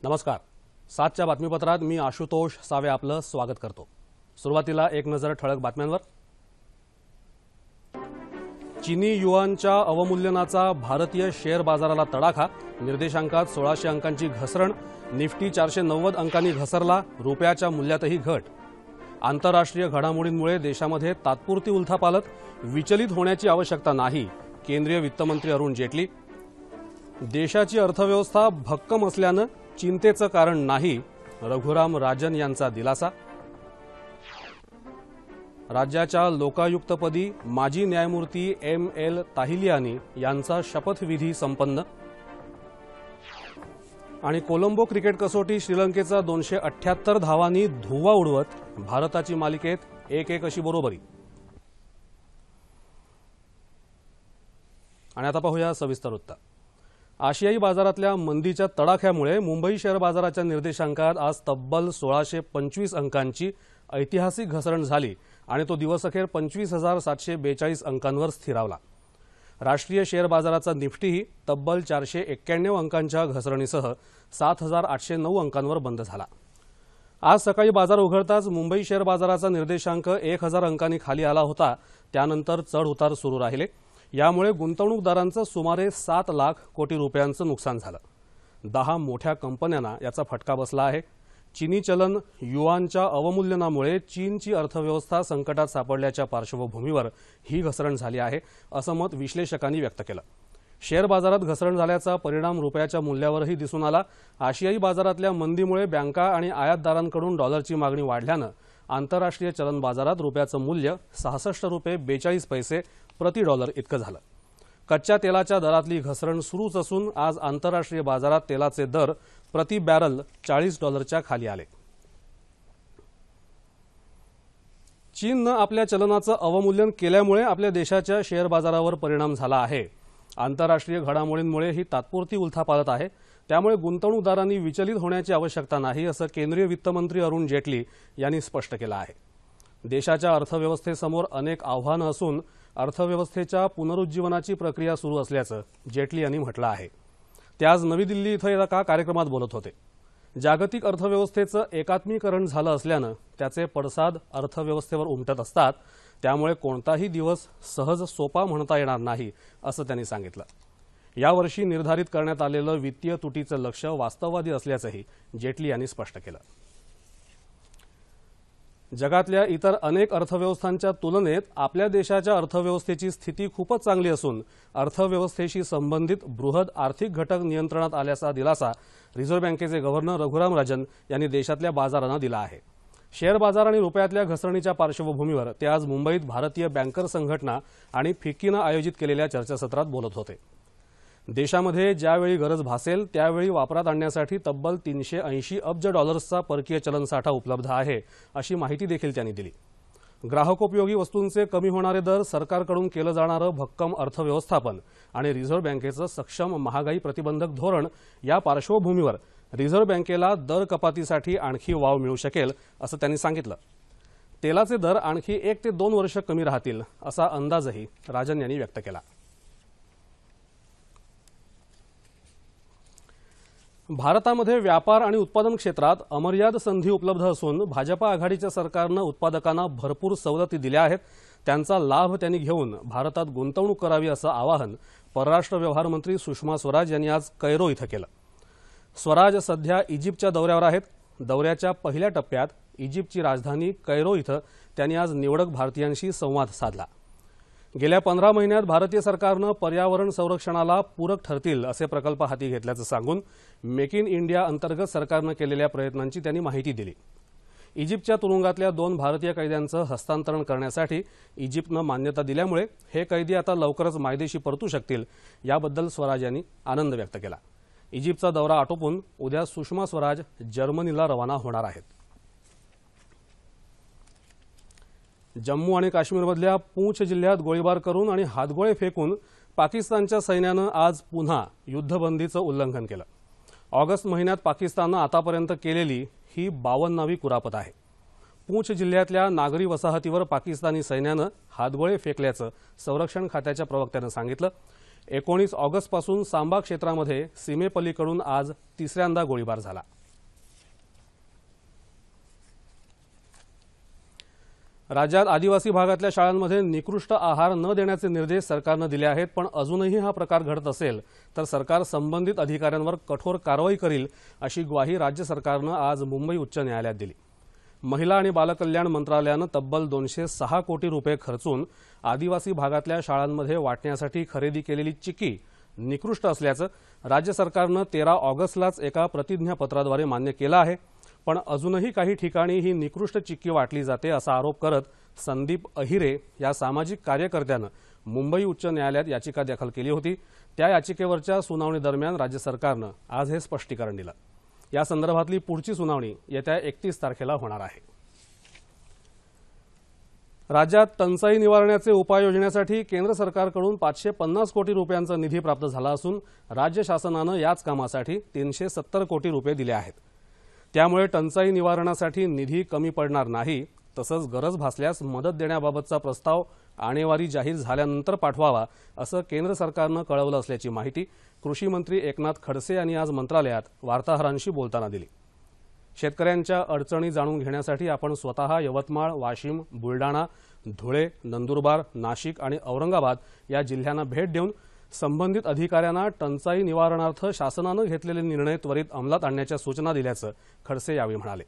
नमस्कार. 7च्या बातमीपत्रात मी आशुतोष सावे आपलं स्वागत करतो. सुरुवातीला एक नजर ठळक बातम्यांवर. चीनी युआनच्या अवमूल्यनाचा भारतीय शेअर बाजाराला तडाखा. निर्देशांकात 1600 अंकांची घसरण. निफ्टी 490 अंकांनी घसरला. रुपयाच्या मूल्यातही घट. आंतरराष्ट्रीय घडामोडींमुळे देशामध्ये तात्पुरती उलथापालट. विचलित होण्याची आवश्यकता नाही. केंद्रीय वित्तमंत्री अरुण जेटली. देशाची अर्थव्यवस्था भक्कम असल्यानं चिंतेचं कारण नाही. रघुराम राजन यांचा दिलासा. राज्याच्या लोकायुक्तपदी माजी न्यायमूर्ती एम.एल. ताहिलियानी यांचा शपथविधी संपन्न. आणि कोलंबो क्रिकेट कसोटी श्रीलंकेचा 278 धावांनी धुव्वा उडवत भारताची मालिकेत 1-1 अशी बरोबरी. आणि आता पाहूया सविस्तर वृत्त. आशियाई बाजारातल्या मंदीच्या तडाख्यामुळे मुंबई शेअर बाजाराच्या निर्देशांकात आज तब्बल 1625 अंकांची ऐतिहासिक घसरण झाली आणि तो दिवसअखेर 25,742 अंकांवर स्थिरावला. राष्ट्रीय शेअर बाजाराचा निफ्टीही तब्बल 491 अंकांच्या घसरणीसह 7,809 अंकांवर बंद झाला. आज सकाळी बाजार उघडताच मुंबई शेअर बाजाराचा निर्देशांक 1,000 अंकांनी खाली आला होता. त्यानंतर चढ उतार सुरू राहिले. यामुळे गुंतवणूकदारांचं सुमारे 7 लाख कोटी रुपयांचं नुकसान झालं. 10 मोठ्या कंपन्यांना याचा फटका बसला आहे. चीनी चलन युआनच्या अवमूल्यनामुळे चीनची अर्थव्यवस्था संकटात सापडल्याच्या पार्श्वभूमीवर ही घसरण झाली आहे, असं मत विश्लेषकांनी व्यक्त केलं. शेअर बाजारात घसरण झाल्याचा परिणाम रुपयाच्या मूल्यावरही दिसून आला. आशियाई बाजारातल्या मंदीमुळे बँका आणि आयातदारांकडून डॉलरची मागणी वाढल्यानं आंतरराष्ट्रीय चलन बाजारात रुपयाचं मूल्य 66 रुपये 42 पैसे प्रति डॉलर इतकं झालं. कच्च्या तेलाच्या दरातली घसरण सुरूच असून आज आंतरराष्ट्रीय बाजारात तेलाचे दर प्रति बॅरल $40च्या खाली आले. चीननं आपल्या चलनाचं अवमूल्यन केल्यामुळे आपल्या देशाच्या शेअर बाजारावर परिणाम झाला आहे. आंतरराष्ट्रीय घडामोडींमुळे ही तात्पुरती उलथापालट आहे. त्यामुळे गुंतवणूकदारांनी विचलित होण्याची आवश्यकता नाही, असं केंद्रीय वित्तमंत्री अरुण जेटली यांनी स्पष्ट केलं आहे. देशाच्या अर्थव्यवस्थेसमोर अनेक आव्हानं असून अर्थव्यवस्थेच्या पुनरुज्जीवनाची प्रक्रिया सुरू असल्याचं जेटली यांनी म्हटलं आहे. ते आज नवी दिल्ली इथं एका कार्यक्रमात बोलत होते. जागतिक अर्थव्यवस्थेचं एकात्मीकरण झालं असल्यानं त्याचे पडसाद अर्थव्यवस्थेवर उमटत असतात. त्यामुळे कोणताही दिवस सहज सोपा म्हणता येणार नाही, असं त्यांनी सांगितलं. यावर्षी निर्धारित करण्यात आलेलं वित्तीय तुटीचं लक्ष्य वास्तववादी असल्याचंही जेटली यांनी स्पष्ट केलं. जगातल्या इतर अनेक अर्थव्यवस्थांच्या तुलनेत आपल्या देशाच्या अर्थव्यवस्थेची स्थिती खूपच चांगली असून अर्थव्यवस्थेशी संबंधित बृहद आर्थिक घटक नियंत्रणात आल्याचा दिलासा रिझर्व्ह बँकेचे गव्हर्नर रघुराम राजन यांनी देशातल्या बाजारांना दिला आहे. शेअर बाजार आणि रुपयातल्या घसरणीच्या पार्श्वभूमीवर ते आज मुंबईत भारतीय बँकर संघटना आणि फिक्कीनं आयोजित केलेल्या चर्चासत्रात बोलत होते. देशामध्ये ज्यावेळी गरज भासेल त्यावेळी वापरात आणण्यासाठी तब्बल $380 अब्ज परकीय चलनसाठा उपलब्ध आहे, अशी माहिती देखील त्यांनी दिली. ग्राहकोपयोगी वस्तूंचे कमी होणारे दर, सरकारकडून केलं जाणारं भक्कम अर्थव्यवस्थापन आणि रिझर्व्ह बँकेचं सक्षम महागाई प्रतिबंधक धोरण या पार्श्वभूमीवर रिझर्व्ह बँकेला दर कपातीसाठी आणखी वाव मिळू शकेल, असं त्यांनी सांगितलं. तेलाचे दर आणखी 1 ते 2 वर्ष कमी राहतील, असा अंदाजही राजन यांनी व्यक्त केला. भारतामध्ये व्यापार आणि उत्पादन क्षेत्रात अमर्याद संधी उपलब्ध असून भाजपा आघाडीच्या सरकारनं उत्पादकांना भरपूर सवलती दिल्या आहेत. त्यांचा लाभ त्यांनी घेऊन भारतात गुंतवणूक करावी, असं आवाहन परराष्ट्र व्यवहार मंत्री सुषमा स्वराज यांनी आज कैरो इथं केलं. स्वराज सध्या इजिप्तच्या दौऱ्यावर आहेत. दौऱ्याच्या पहिल्या टप्प्यात इजिप्तची राजधानी कैरो इथं त्यांनी आज निवडक भारतीयांशी संवाद साधला. गेल्या 15 महिन्यात भारतीय सरकारनं पर्यावरण संरक्षणाला पूरक ठरतील असे प्रकल्प हाती घेतल्याचं सांगून मेक इन इंडिया अंतर्गत सरकारनं केलेल्या प्रयत्नांची त्यांनी माहिती दिली. इजिप्तच्या तुरुंगातल्या 2 भारतीय कैद्यांचं हस्तांतरण करण्यासाठी इजिप्तनं मान्यता दिल्यामुळे हे कैदी आता लवकरच मायदेशी परतू शकतील, याबद्दल स्वराज यांनी आनंद व्यक्त केला. इजिप्तचा दौरा आटोपून उद्या सुषमा स्वराज जर्मनीला रवाना होणार आहेत. जम्मू आणि काश्मीरमधल्या पूंछ जिल्ह्यात गोळीबार करून आणि हातगोळे फेकून पाकिस्तानच्या सैन्यानं आज पुन्हा युद्धबंदीचं उल्लंघन केलं. ऑगस्ट महिन्यात पाकिस्ताननं आतापर्यंत केलेली ही 52वी कुरापत आहे. पूंछ जिल्ह्यातल्या नागरी वसाहतीवर पाकिस्तानी सैन्यानं हातगोळे फेकल्याचं संरक्षण खात्याच्या प्रवक्त्यानं सांगितलं. 19 ऑगस्टपासून सांबा क्षेत्रामध्ये सीमेपलीकडून आज तिसऱ्यांदा गोळीबार झाला। राज्यात आदिवासी भागातल्या शाळांमध्ये निकृष्ट आहार न देण्याचे निर्देश सरकारने दिले आहेत, पण अजूनही हा प्रकार घडत असेल तर सरकार संबंधित अधिकाऱ्यांवर कठोर कारवाई करेल अशी ग्वाही राज्य सरकारने आज मुंबई उच्च न्यायालयात दिली। महिला आणि बालकल्याण मंत्रालयाने तब्बल 206 कोटी रुपये खर्चून आदिवासी भागातल्या शाळांमध्ये वाटण्यासाठी खरेदी केलेली चिक्की निकृष्ट असल्याचं राज्य सरकारने 13 ऑगस्टलाच एका प्रतिज्ञापत्राद्वारे मान्य केलं आहे। पण अजूनही काही ठिकाणी ही निकृष्ट चिक्की वाटली जाते असा आरोप करत संदीप अहिरे या सामाजिक कार्यकर्त्यानं मुंबई उच्च न्यायालयात याचिका दाखल केली होती। त्या याचिकेवरच्या सुनावणी दरम्यान राज्य सरकारनं आज हे स्पष्टीकरण दिलं। या संदर्भातली पुढची सुनावणी येत्या 31 तारखेला होणार आहे। राज्यात टंचाई निवारणाचे उपाय योजण्यासाठी केंद्र सरकारकडून 550 कोटी रुपयांचा निधी प्राप्त झाला असून राज्य शासनाने याच कामासाठी 370 कोटी रुपये दिले आहेत। त्यामुळे टंचाई निवारणासाठी निधी कमी पडणार नाही, तसंच गरज भासल्यास मदत देण्याबाबतचा प्रस्ताव आणेवारी जाहीर झाल्यानंतर पाठवावा असं केंद्र सरकारनं कळवलं असल्याची माहिती कृषी मंत्री एकनाथ खडसे यांनी आज मंत्रालयात वार्ताहरांशी बोलताना दिली। शेतकऱ्यांच्या अडचणी जाणून घेण्यासाठी आपण स्वतः यवतमाळ, वाशिम, बुलढाणा, धुळे, नंदुरबार, नाशिक आणि औरंगाबाद या जिल्ह्यांना भेट देऊन संबंधित अधिकाऱ्यांना टंचाई निवारणार्थ शासनाने घेतलेले निर्णय त्वरित अंमलात आणण्याच्या सूचना दिल्याचं खडसे यावेळी म्हणाले।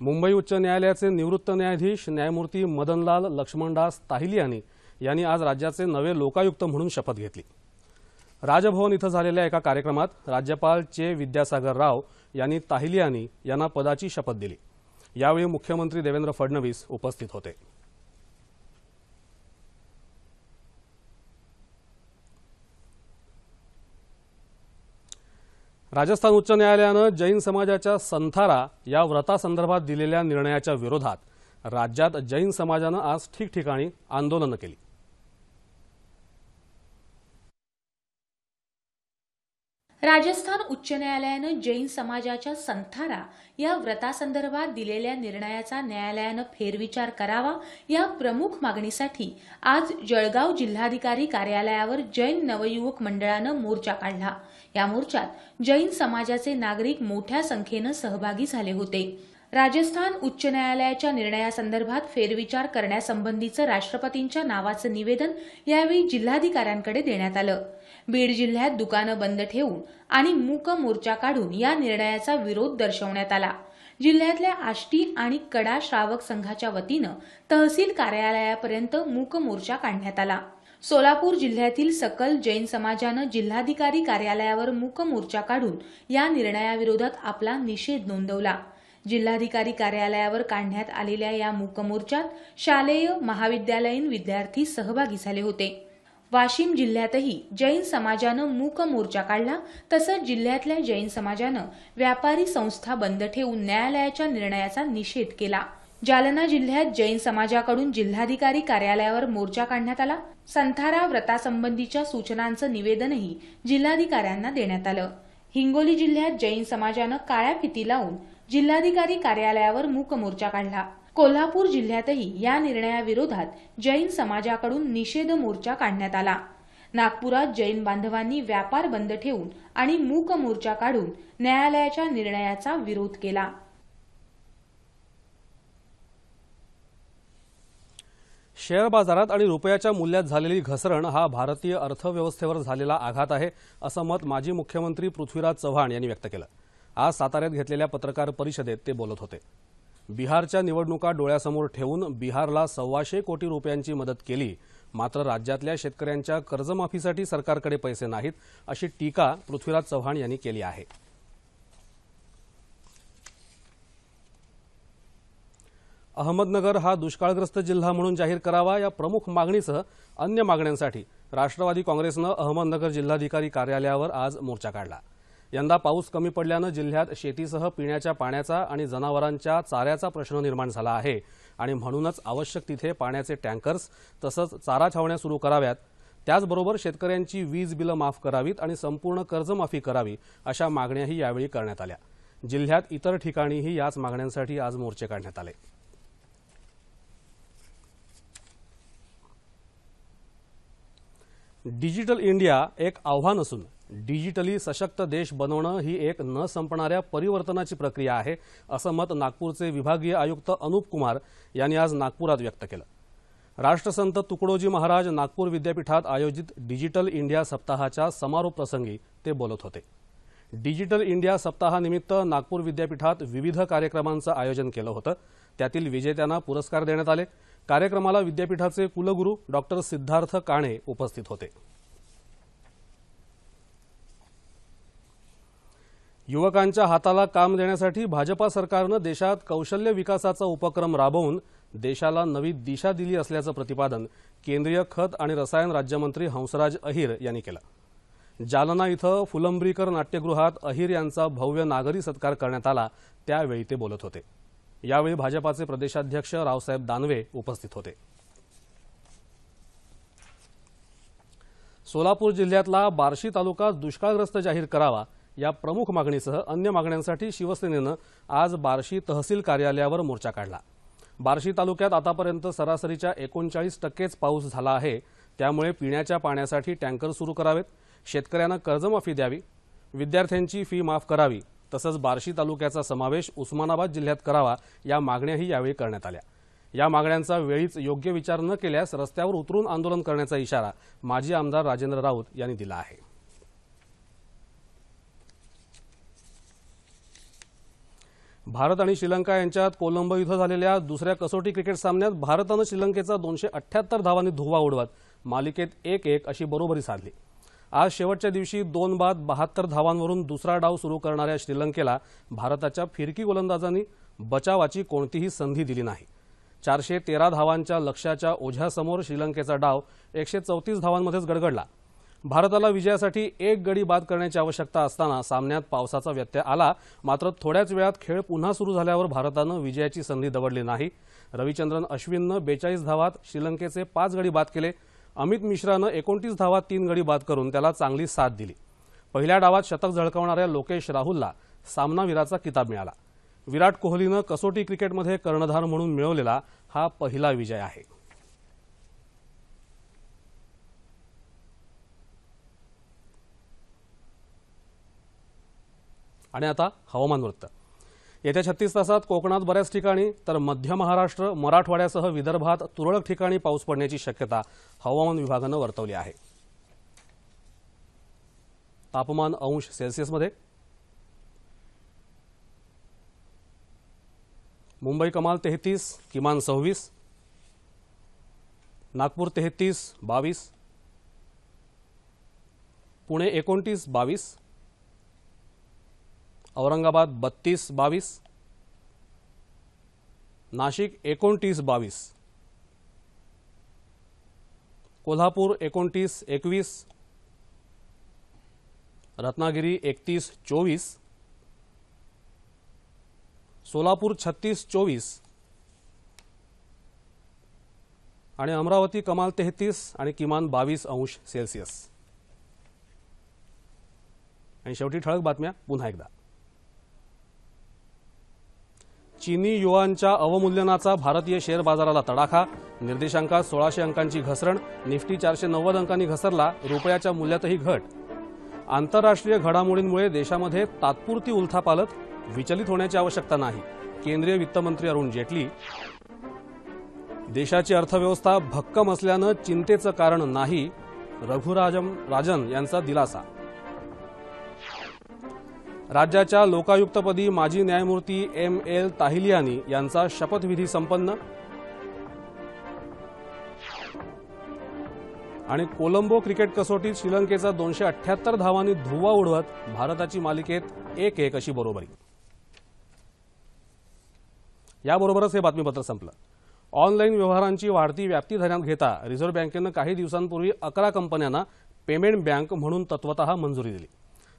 मुंबई उच्च न्यायालयाचे निवृत्त न्यायाधीश न्यायमूर्ती मदनलाल लक्ष्मणदास ताहिलियानी यांनी आज राज्याचे नवे लोकायुक्त म्हणून शपथ घेतली। राजभवन इथं झालेल्या एका कार्यक्रमात राज्यपाल चे विद्यासागर राव यांनी ताहिलियानी यांना पदाची शपथ दिली। यावेळी मुख्यमंत्री देवेंद्र फडणवीस उपस्थित होते। राजस्थान उच्च न्यायालयाने जैन समाजाच्या संथारा या व्रतासंदर्भात दिलेल्या निर्णयाच्या विरोधात राज्यात जैन समाजाने आज ठिकठिकाणी आंदोलनं केली। राजस्थान उच्च न्यायालयाने जैन समाजाच्या संथारा या व्रतासंदर्भात दिलेल्या निर्णयाचा न्यायालयाने फेरविचार करावा या प्रमुख मागणीसाठी आज जळगाव जिल्हाधिकारी कार्यालयावर जैन नवयुवक मंडळाने मोर्चा काढला। या मोर्चात जैन समाजाचे नागरिक मोठ्या संख्येने सहभागी झाले होते। राजस्थान उच्च न्यायालयाच्या निर्णयासंदर्भात फेरविचार करण्यासंबंधीचं राष्ट्रपतींच्या नावाचं निवेदन यावेळी जिल्हाधिकाऱ्यांकडे देण्यात आलं। बीड जिल्ह्यात दुकानं बंद ठेवून आणि मूक मोर्चा काढून या निर्णयाचा विरोध दर्शवण्यात आला। जिल्ह्यातल्या आष्टी आणि कडा श्रावक संघाच्या वतीनं तहसील कार्यालयापर्यंत मूक मोर्चा काढण्यात आला। सोलापूर जिल्ह्यातील सकल जैन समाजानं जिल्हाधिकारी कार्यालयावर मूक मोर्चा काढून या निर्णयाविरोधात आपला निषेध नोंदवला। जिल्हाधिकारी कार्यालयावर काढण्यात आलेल्या या मूक मोर्चात शालेय महाविद्यालयीन विद्यार्थी सहभागी झाले होते। वाशिम जिल्ह्यातही जैन समाजानं मूक मोर्चा काढला, तसंच जिल्ह्यातल्या जैन समाजानं व्यापारी संस्था बंद ठेवून न्यायालयाच्या निर्णयाचा निषेध केला। जालना जिल्ह्यात जैन समाजाकडून जिल्हाधिकारी कार्यालयावर मोर्चा काढण्यात आला। संथारा व्रतासंबंधीच्या सूचनांचं निवेदनही जिल्हाधिकाऱ्यांना देण्यात आलं। हिंगोली जिल्ह्यात जैन समाजानं काळ्या फिती लावून जिल्हाधिकारी कार्यालयावर मूक मोर्चा काढला। कोल्हापूर जिल्ह्यातही या निर्णयाविरोधात जैन समाजाकडून निषेध मोर्चा काढण्यात आला। नागपुरात जैन बांधवांनी व्यापार बंद ठेवून आणि मूक मोर्चा काढून न्यायालयाच्या निर्णयाचा विरोध केला। शेअर बाजारात आणि रुपयाच्या मूल्यात झालेली घसरण हा भारतीय अर्थव्यवस्थेवर झालेला आघात आहे असं मत माजी मुख्यमंत्री पृथ्वीराज चव्हाण यांनी व्यक्त केलं। आज साताऱ्यात घेतलेल्या पत्रकार परिषदेत ते बोलत होते। बिहारच्या निवडणुका डोळ्यासमोर ठेवून बिहारला 125 कोटी रुपयांची मदत केली, मात्र राज्यातल्या शेतकऱ्यांच्या कर्जमाफीसाठी सरकारकडे पैसे नाहीत अशी टीका पृथ्वीराज चव्हाण यांनी केली आहे। अहमदनगर हा दुष्काळग्रस्त जिल्हा म्हणून जाहीर करावा या प्रमुख मागणीसह अन्य मागण्यांसाठी राष्ट्रवादी काँग्रेसनं अहमदनगर जिल्हाधिकारी कार्यालयावर आज मोर्चा काढला। यंदा पाऊस कमी पडल्यानं जिल्ह्यात शेतीसह पिण्याच्या पाण्याचा आणि जनावरांच्या चाऱ्याचा प्रश्न निर्माण झाला आहे आणि म्हणूनच आवश्यक तिथे पाण्याचे टँकर्स तसंच चारा छावण्या सुरू कराव्यात। त्याचबरोबर शेतकऱ्यांची वीज बिलं माफ करावीत आणि संपूर्ण कर्जमाफी करावी अशा मागण्याही यावेळी करण्यात आल्या। जिल्ह्यात इतर ठिकाणीही याच मागण्यांसाठी आज मोर्चे काढण्यात आले। डिजिटल इंडिया एक आव्हान असून डिजिटली सशक्त देश बनवणं ही एक न संपणाऱ्या परिवर्तनाची प्रक्रिया आहे, असं मत नागपूरचे विभागीय आयुक्त अनुप कुमार यांनी आज नागपुरात व्यक्त केलं। राष्ट्रसंत तुकडोजी महाराज नागपूर विद्यापीठात आयोजित डिजिटल इंडिया सप्ताहाच्या समारोप प्रसंगी ते बोलत होते। डिजिटल इंडिया सप्ताहानिमित्त नागपूर विद्यापीठात विविध कार्यक्रमांचं आयोजन केलं होतं। त्यातील विजेत्यांना पुरस्कार देण्यात आले। कार्यक्रमाला विद्यापीठाचे कुलगुरू डॉक्टर सिद्धार्थ काणे उपस्थित होते। युवकांच्या हाताला काम देण्यासाठी भाजपा सरकारनं देशात कौशल्य विकासाचा उपक्रम राबवून देशाला नवी दिशा दिली असल्याचं प्रतिपादन केंद्रीय खत आणि रसायन राज्यमंत्री हंसराज अहिर यांनी केलं। जालना इथं फुलंब्रीकर नाट्यगृहात अहिर यांचा भव्य नागरी सत्कार करण्यात आला, त्यावेळी ते बोलत होते। यावेळी भाजपाचे प्रदेशाध्यक्ष रावसाहेब दानवे उपस्थित होते। सोलापूर जिल्ह्यातला बार्शी तालुका दुष्काळग्रस्त जाहीर करावा या प्रमुख मागणीसह अन्य मागण्यांसाठी शिवसेनेनं आज बार्शी तहसील कार्यालयावर मोर्चा काढला। बार्शी तालुक्यात आतापर्यंत सरासरीच्या 39% पाऊस झाला आहे, त्यामुळे पिण्याच्या पाण्यासाठी टँकर सुरू करावेत, शेतकऱ्यांना कर्जमाफी द्यावी, विद्यार्थ्यांची फी माफ करावी, तसंच बार्शी तालुक्याचा समावेश उस्मानाबाद जिल्ह्यात करावा या मागण्याही यावेळी करण्यात आल्या। या मागण्यांचा वेळीच योग्य विचार न केल्यास रस्त्यावर उतरून आंदोलन करण्याचा इशारा माजी आमदार राजेंद्र राऊत यांनी दिला आहे। भारत आणि श्रीलंका यांच्यात कोलंबो इथं झालेल्या दुसऱ्या कसोटी क्रिकेट सामन्यात भारतानं श्रीलंकेचा 278 धावांनी धुव्वा उडवत मालिकेत 1-1 अशी बरोबरी साधली। आज शेवटच्या दिवशी 2 बाद 72 धावांवरून दुसरा डाव सुरू करणाऱ्या श्रीलंकेला भारताच्या फिरकी गोलंदाजांनी बचावाची कोणतीही संधी दिली नाही। 413 धावांच्या लक्ष्याच्या ओझ्यासमोर श्रीलंकेचा डाव 134 धावांमध्येच गडगडला। भारताला विजयासाठी 1 गडी बाद करण्याची आवश्यकता असताना सामन्यात पावसाचा व्यत्यय आला, मात्र थोड्याच वेळात खेळ पुन्हा सुरू झाल्यावर भारतानं विजयाची संधी दवडली नाही। रविचंद्रन अश्विननं 42 धावात श्रीलंकेचे 5 गडी बाद केले। अमित मिश्रानं 29 धावात 3 गडी बाद करून त्याला चांगली साथ दिली। पहिल्या डावात शतक झळकावणाऱ्या लोकेश राहुलला सामनावीराचा किताब मिळाला। विराट कोहलीनं कसोटी क्रिकेटमध्ये कर्णधार म्हणून मिळवलेला हा पहिला विजय आहे। आणि आता हवामान वृत्त। येत्या 36 तासात कोकणात बऱ्याच ठिकाणी तर मध्य महाराष्ट्र, मराठवाड्यासह विदर्भात तुरळक ठिकाणी पाऊस पडण्याची शक्यता हवामान विभागानं वर्तवली आहे। तापमान अंश सेल्सिअसमध्ये मुंबई कमाल 33, किमान 26, नागपूर 33, 22, पुणे 29, 22, औरंगाबाद 32, 22, नाशिक 29, 22, कोल्हापूर 29, 21, रत्नागिरी 31, 24, सोलापूर 36, 24 आणि अमरावती कमाल 33 आणि किमान 22 अंश सेल्सिअस। आणि शेवटी ठळक बातम्या पुन्हा एकदा। चीनी युआनच्या अवमूल्यनाचा भारतीय शेअर बाजाराला तडाखा, निर्देशांकात 1600 अंकांची घसरण, निफ्टी 490 अंकांनी घसरला, रुपयाच्या मूल्यातही घट। आंतरराष्ट्रीय घडामोडींमुळे देशामध्ये तात्पुरती उलथापालथ, विचलित होण्याची आवश्यकता नाही, केंद्रीय वित्तमंत्री अरुण जेटली। देशाची अर्थव्यवस्था भक्कम असल्यानं चिंतेचं कारण नाही, राजन यांचा दिलासा। राज्याच्या लोकायुक्तपदी माजी न्यायमूर्ती ML ताहिलियानी यांचा शपथविधी संपन्न। आणि कोलंबो क्रिकेट कसोटीत श्रीलंकेचा 278 धावांनी धुव्वा उडवत भारताची मालिकेत 1-1 अशी बरोबरी। याबरोबरच हे बातमीपत्र संपलं। ऑनलाईन व्यवहारांची वाढती व्याप्ती ध्यानात घेता रिझर्व्ह बँकेनं काही दिवसांपूर्वी 11 कंपन्यांना पेमेंट बँक म्हणून तत्वतः मंजुरी दिली।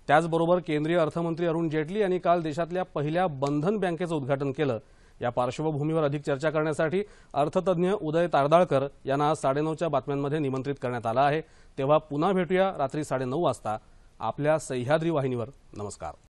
त्याचबरोबर केंद्रीय अर्थमंत्री अरुण जेटली यांनी काल देशातल्या पहिल्या बंधन बँकेचं उद्घाटन केलं। या पार्श्वभूमीवर अधिक चर्चा करण्यासाठी अर्थतज्ञ उदय तारदाळकर यांना आज 9:30च्या बातम्यांमध्ये निमंत्रित करण्यात आलं आहे। तेव्हा पुन्हा भेटूया रात्री 9:30 वाजता आपल्या सह्याद्री वाहिनीवर। नमस्कार।